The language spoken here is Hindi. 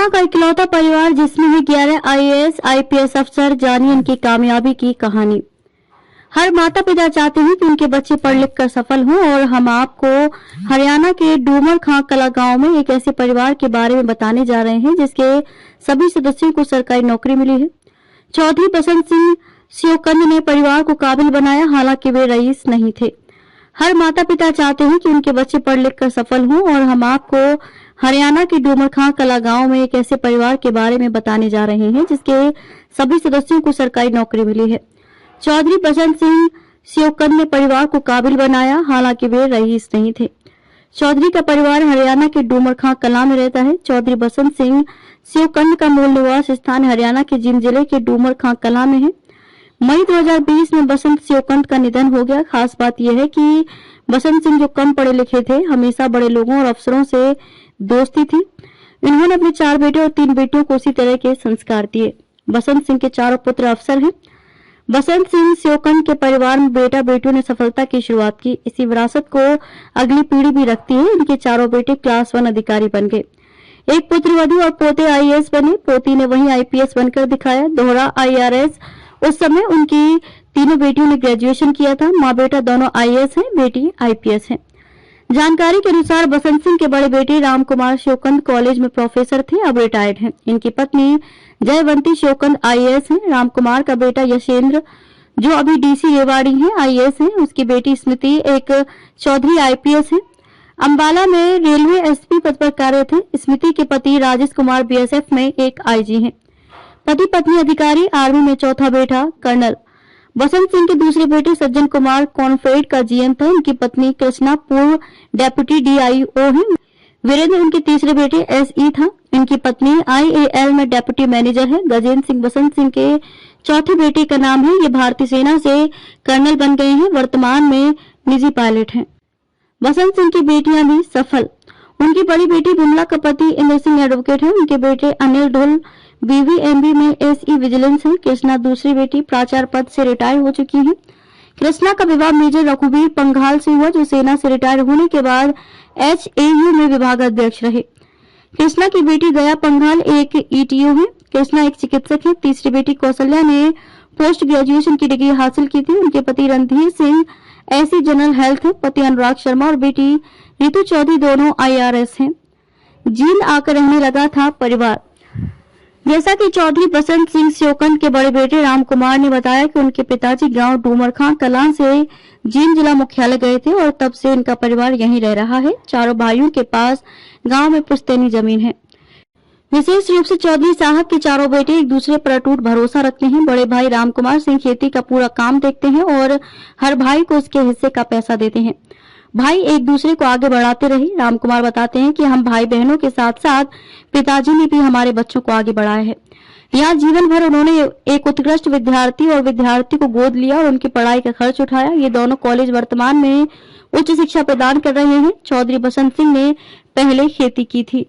हरियाणा का इकलौता परिवार जिसमें है 11 आईएएस आईपीएस अफसर, जानिए इनकी कामयाबी की कहानी। हर माता पिता चाहते हैं कि उनके बच्चे पढ़ लिख कर सफल हों और हम आपको हरियाणा के डूमर खां कला गांव में एक ऐसे परिवार के बारे में बताने जा रहे हैं जिसके सभी सदस्यों को सरकारी नौकरी मिली है। चौधरी बसंत सिंह सियोकंद ने परिवार को काबिल बनाया, हालांकि वे रईस नहीं थे। हर माता पिता चाहते हैं कि उनके बच्चे पढ़ लिख कर सफल हों और हम आपको हरियाणा के डूमर खां कला गांव में एक ऐसे परिवार के बारे में बताने जा रहे हैं जिसके सभी सदस्यों को सरकारी नौकरी मिली है। चौधरी बसंत सिंह सियोकंद ने परिवार को काबिल बनाया, हालांकि वे रईस नहीं थे। चौधरी का परिवार हरियाणा के डूमर खां कला में रहता है। चौधरी बसंत सिंह सियोकंद का मूल निवास स्थान हरियाणा के जींद जिले के डूमर खां कला में है। मई 2020 में बसंत सियोकंद का निधन हो गया। खास बात यह है कि बसंत सिंह जो कम पढ़े लिखे थे, हमेशा बड़े लोगों और अफसरों से दोस्ती थी। इन्होंने अपने 4 बेटे और 3 बेटियों को उसी तरह के संस्कार दिए। बसंत सिंह के चारों पुत्र अफसर हैं। बसंत सिंह सियोकंद के परिवार में बेटा बेटियों ने सफलता की शुरुआत की। इसी विरासत को अगली पीढ़ी भी रखती है। इनके चारों बेटे क्लास 1 अधिकारी बन गए। एक पुत्र वधू और पोते आईएएस बने। पोती ने वहीं आईपीएस बनकर दिखाया, दोहरा आईआरएस। उस समय उनकी तीनों बेटियों ने ग्रेजुएशन किया था। माँ बेटा दोनों आईएएस हैं, बेटी आईपीएस है। जानकारी के अनुसार बसंत सिंह के बड़े बेटे राम कुमार सियोकंद कॉलेज में प्रोफेसर थे, अब रिटायर्ड हैं। इनकी पत्नी जयवंती सियोकंद आईएएस हैं। राम कुमार का बेटा यशेंद्र जो अभी डीसी रेवाड़ी हैं, आईएएस हैं। उसकी बेटी स्मृति एक चौधरी आईपीएस है। अंबाला में रेलवे एसपी पद पर कार्यरत है। स्मृति के पति राजेश कुमार बीएसएफ में एक आईजी हैं। पति पत्नी अधिकारी, आर्मी में चौथा बेटा कर्नल। बसंत सिंह के दूसरे बेटे सज्जन कुमार कॉनफेड का जीएम था। इनकी पत्नी कृष्णा पूर्व डेप्यूटी डीआईओ है। वीरेंद्र उनके तीसरे बेटे एसई था। इनकी पत्नी आईएएल में डेप्यूटी मैनेजर है। गजेंद्र सिंह बसंत सिंह के चौथे बेटे का नाम है। ये भारतीय सेना से कर्नल बन गए हैं, वर्तमान में निजी पायलट हैं। बसंत सिंह की बेटियां भी सफल। उनकी बड़ी बेटी विमला का पति इंद्र सिंह एडवोकेट है। उनके बेटे अनिल ढुल बीवीएमबी में एसई विजिलेंस है। कृष्णा दूसरी बेटी प्राचार्य पद से रिटायर हो चुकी है। कृष्णा का विवाह मेजर रघुवीर पंघाल से हुआ जो सेना से रिटायर होने के बाद एचएयू में विभागाध्यक्ष रहे। कृष्णा की बेटी दया पंघाल एक ईटीओ है। कृष्णा एक चिकित्सक है। तीसरी बेटी कौशल्या ने पोस्ट ग्रेजुएशन की डिग्री हासिल की थी। उनके पति Randhir Singh SE general health है। पति अनुराग शर्मा और बेटी रितु चौधरी दोनों आईआरएस हैं। जींद आकर रहने लगा था परिवार। जैसा कि चौधरी बसंत सिंह सियोकंद के बड़े बेटे राम कुमार ने बताया कि उनके पिताजी गांव डूमर खां कलां से जींद जिला मुख्यालय गए थे और तब से इनका परिवार यहीं रह रहा है। चारों भाइयों के पास गांव में पुश्तैनी जमीन है। विशेष रूप से चौधरी साहब के चारों बेटे एक दूसरे पर अटूट भरोसा रखते हैं। बड़े भाई राम कुमार सिंह खेती का पूरा काम देखते हैं और हर भाई को उसके हिस्से का पैसा देते हैं। भाई एक दूसरे को आगे बढ़ाते रहे। राम कुमार बताते हैं कि हम भाई बहनों के साथ साथ पिताजी ने भी हमारे बच्चों को आगे बढ़ाया है। यहाँ जीवन भर उन्होंने एक उत्कृष्ट विद्यार्थी और विद्यार्थी को गोद लिया और उनकी पढ़ाई का खर्च उठाया। ये दोनों कॉलेज वर्तमान में उच्च शिक्षा प्रदान कर रहे हैं। चौधरी बसंत सिंह ने पहले खेती की थी।